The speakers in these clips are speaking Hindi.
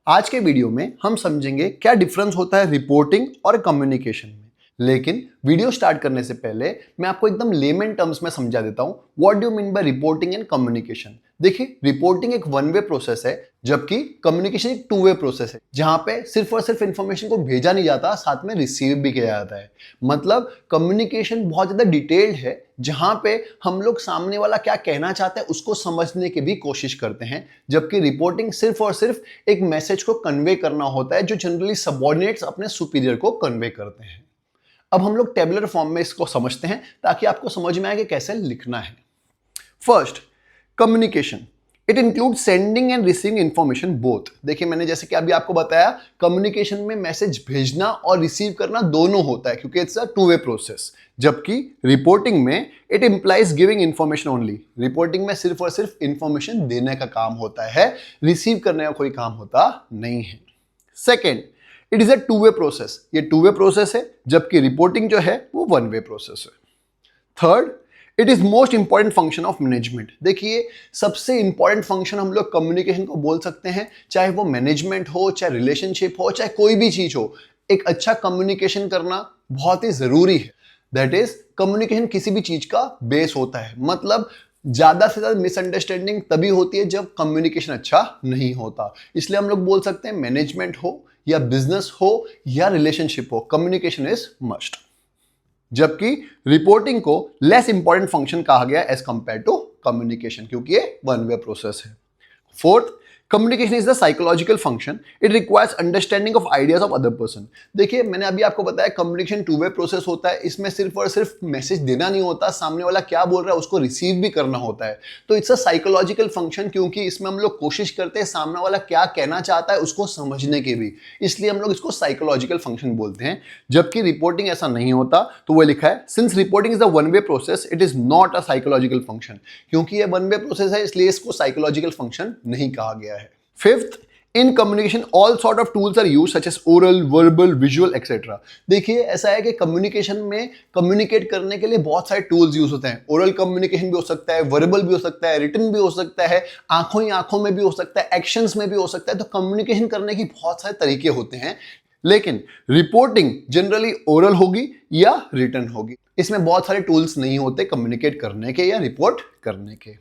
आज के वीडियो में हम समझेंगे क्या डिफरेंस होता है रिपोर्टिंग और कम्युनिकेशन में। लेकिन वीडियो स्टार्ट करने से पहले मैं आपको एकदम लेमन टर्म्स में समझा देता हूं what do mean by reporting and communication. देखिए, रिपोर्टिंग एक वन वे प्रोसेस है जबकि कम्युनिकेशन एक टू वे प्रोसेस है जहां पे सिर्फ और सिर्फ इंफॉर्मेशन को भेजा नहीं जाता, साथ में रिसीव भी किया जाता है। मतलब कम्युनिकेशन बहुत ज्यादा डिटेल्ड है जहां पे हम लोग सामने वाला क्या कहना चाहते हैं उसको समझने की भी कोशिश करते हैं, जबकि रिपोर्टिंग सिर्फ और सिर्फ एक मैसेज को कन्वे करना होता है जो जनरली सबऑर्डिनेट्स अपने सुपीरियर को कन्वे करते हैं। अब हम लोग टेबुलर फॉर्म में इसको समझते हैं ताकि आपको समझ में आए कि कैसे लिखना है। First, communication it include sending end receiving information both. देखिए, मैंने जैसे कि अभी आपको बताया कम्युनिकेशन में मैसेज भेजना और रिसीव करना दोनों होता है क्योंकि it's a two way process, जबकि रिपोर्टिंग में it implies giving information only. Reporting में सिर्फ और सिर्फ इंफॉर्मेशन देने का काम होता है, रिसीव करने का कोई काम होता नहीं है। Second, it is a two way process. ये टू वे प्रोसेस है जबकि रिपोर्टिंग जो है वो वन वे प्रोसेस है। Third, it is most important function of management. देखिए, सबसे इंपॉर्टेंट फंक्शन हम लोग कम्युनिकेशन को बोल सकते हैं, चाहे वो मैनेजमेंट हो, चाहे रिलेशनशिप हो, चाहे कोई भी चीज हो। एक अच्छा कम्युनिकेशन करना बहुत ही जरूरी है। दैट इज, कम्युनिकेशन किसी भी चीज का बेस होता है। मतलब ज्यादा से ज्यादा मिसअंडरस्टैंडिंग तभी होती है जब कम्युनिकेशन अच्छा नहीं होता। इसलिए हम लोग बोल सकते हैं मैनेजमेंट हो या बिजनेस हो या रिलेशनशिप हो, कम्युनिकेशन इज मस्ट। जबकि रिपोर्टिंग को लेस इंपॉर्टेंट फंक्शन कहा गया एज कंपेयर टू कम्युनिकेशन क्योंकि ये वन वे प्रोसेस है। Fourth, communication is the psychological function, it requires understanding of ideas of other person. देखिए, मैंने अभी आपको बताया कम्युनिकेशन टू वे प्रोसेस होता है। इसमें सिर्फ और सिर्फ मैसेज देना नहीं होता, सामने वाला क्या बोल रहा है उसको रिसीव भी करना होता है। तो इट्स अ साइकोलॉजिकल फंक्शन क्योंकि इसमें हम लोग कोशिश करते हैं सामने वाला क्या कहना चाहता है उसको समझने की भी, इसलिए हम लोग इसको साइकोलॉजिकल फंक्शन बोलते हैं। जबकि रिपोर्टिंग ऐसा नहीं होता, तो वो लिखा है since reporting is the one way process it is not a psychological function. क्योंकि ये वन वे प्रोसेस है इसलिए इसको साइकोलॉजिकल फंक्शन नहीं कहा गया है। Fifth, in communication all sort of tools are used such as oral, verbal, visual, etc. देखिए, ऐसा है कि कम्युनिकेशन में कम्युनिकेट करने के लिए बहुत सारे टूल्स यूज होते हैं। ओरल कम्युनिकेशन भी हो सकता है, वर्बल भी हो सकता है, रिटन भी हो सकता है, आंखों ही आंखों में भी हो सकता है, एक्शंस में भी हो सकता है। तो कम्युनिकेशन करने की बहुत सारे तरीके होते हैं, लेकिन रिपोर्टिंग जनरली ओरल होगी या रिटन होगी। इसमें बहुत सारे टूल्स नहीं होते कम्युनिकेट करने के या रिपोर्ट करने के।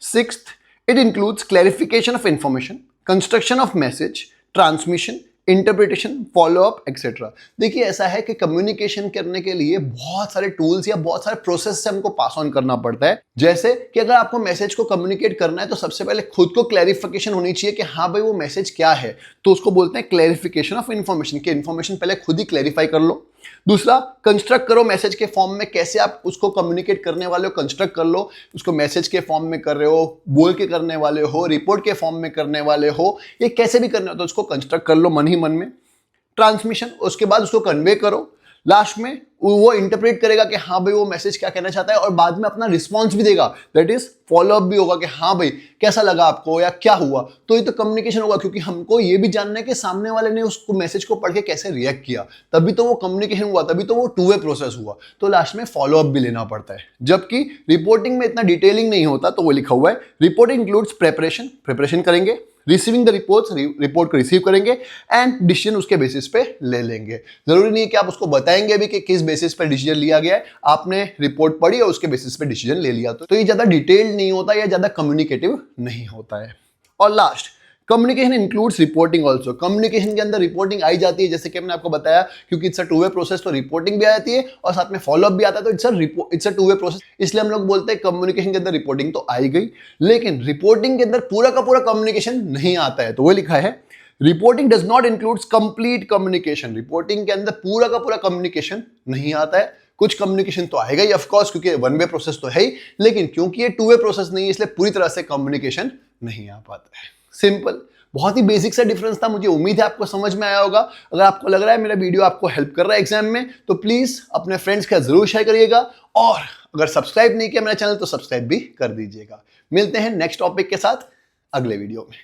Sixth, it includes clarification of information, construction of message, transmission, interpretation, follow up etcetera. देखिए, ऐसा है कि कम्युनिकेशन करने के लिए बहुत सारे टूल्स या बहुत सारे प्रोसेस से हमको पास ऑन करना पड़ता है। जैसे कि अगर आपको मैसेज को कम्युनिकेट करना है तो सबसे पहले खुद को क्लैरिफिकेशन होनी चाहिए कि हाँ भाई वो मैसेज क्या है, तो उसको बोलते हैं क्लैरिफिकेशन ऑफ इंफॉर्मेशन। कि इंफॉर्मेशन पहले खुद ही क्लैरिफाई कर लो। दूसरा, कंस्ट्रक्ट करो मैसेज के फॉर्म में, कैसे आप उसको कम्युनिकेट करने वाले हो कंस्ट्रक्ट कर लो। उसको मैसेज के फॉर्म में कर रहे हो, बोल के करने वाले हो, रिपोर्ट के फॉर्म में करने वाले हो, ये कैसे भी करना हो तो उसको कंस्ट्रक्ट कर लो मन ही मन में। ट्रांसमिशन, उसके बाद उसको कन्वे करो। लास्ट में वो इंटरप्रेट करेगा कि हाँ भाई वो मैसेज क्या कहना चाहता है और बाद में अपना रिस्पॉन्स भी देगा। दैट इज फॉलोअप भी होगा कि हाँ भाई कैसा लगा आपको या क्या हुआ। तो ये तो कम्युनिकेशन होगा क्योंकि हमको ये भी जानना है कि सामने वाले ने उसको मैसेज को पढ़ के कैसे रिएक्ट किया, तभी तो वो कम्युनिकेशन हुआ, तभी तो वो टू वे प्रोसेस हुआ। तो लास्ट में फॉलोअप भी लेना पड़ता है। जबकि रिपोर्टिंग में इतना डिटेलिंग नहीं होता, तो वो लिखा हुआ है रिपोर्टिंग इंक्लूड्स प्रेपरेशन, प्रिपरेशन करेंगे, रिसीविंग द रिपोर्ट्स, रिपोर्ट को रिसीव करेंगे, एंड डिसीजन उसके बेसिस पे ले लेंगे। जरूरी नहीं है कि आप उसको बताएंगे भी कि किस बेसिस पे डिसीजन लिया गया है। आपने रिपोर्ट पढ़ी और उसके बेसिस पे डिसीजन ले लिया, तो ये ज्यादा डिटेल्ड नहीं होता या ज्यादा कम्युनिकेटिव नहीं होता है। और last, communication includes reporting also. Communication के अंदर रिपोर्टिंग आई जाती है, जैसे कि मैंने आपको बताया क्योंकि it's a two way process, तो रिपोर्टिंग भी आ जाती है और साथ में फॉलोअप भी आता है। तो it's a two way process, इसलिए हम लोग बोलते हैं कम्युनिकेशन के अंदर रिपोर्टिंग तो आई गई, लेकिन रिपोर्टिंग के अंदर पूरा का पूरा कम्युनिकेशन नहीं आता है। तो वो लिखा है reporting does not includes complete communication. Reporting के अंदर पूरा का पूरा कम्युनिकेशन नहीं आता है। कुछ कम्युनिकेशन तो आएगा ही ऑफकोर्स क्योंकि वन वे प्रोसेस तो है ही, लेकिन क्योंकि ये टू वे प्रोसेस नहीं है इसलिए पूरी तरह से कम्युनिकेशन नहीं आ पाता है। सिंपल, बहुत ही बेसिक सा डिफरेंस था। मुझे उम्मीद है आपको समझ में आया होगा। अगर आपको लग रहा है मेरा वीडियो आपको हेल्प कर रहा है एग्जाम में, तो प्लीज अपने फ्रेंड्स के साथ जरूर शेयर करिएगा, और अगर सब्सक्राइब नहीं किया मेरा चैनल तो सब्सक्राइब भी कर दीजिएगा। मिलते हैं नेक्स्ट टॉपिक के साथ अगले वीडियो में।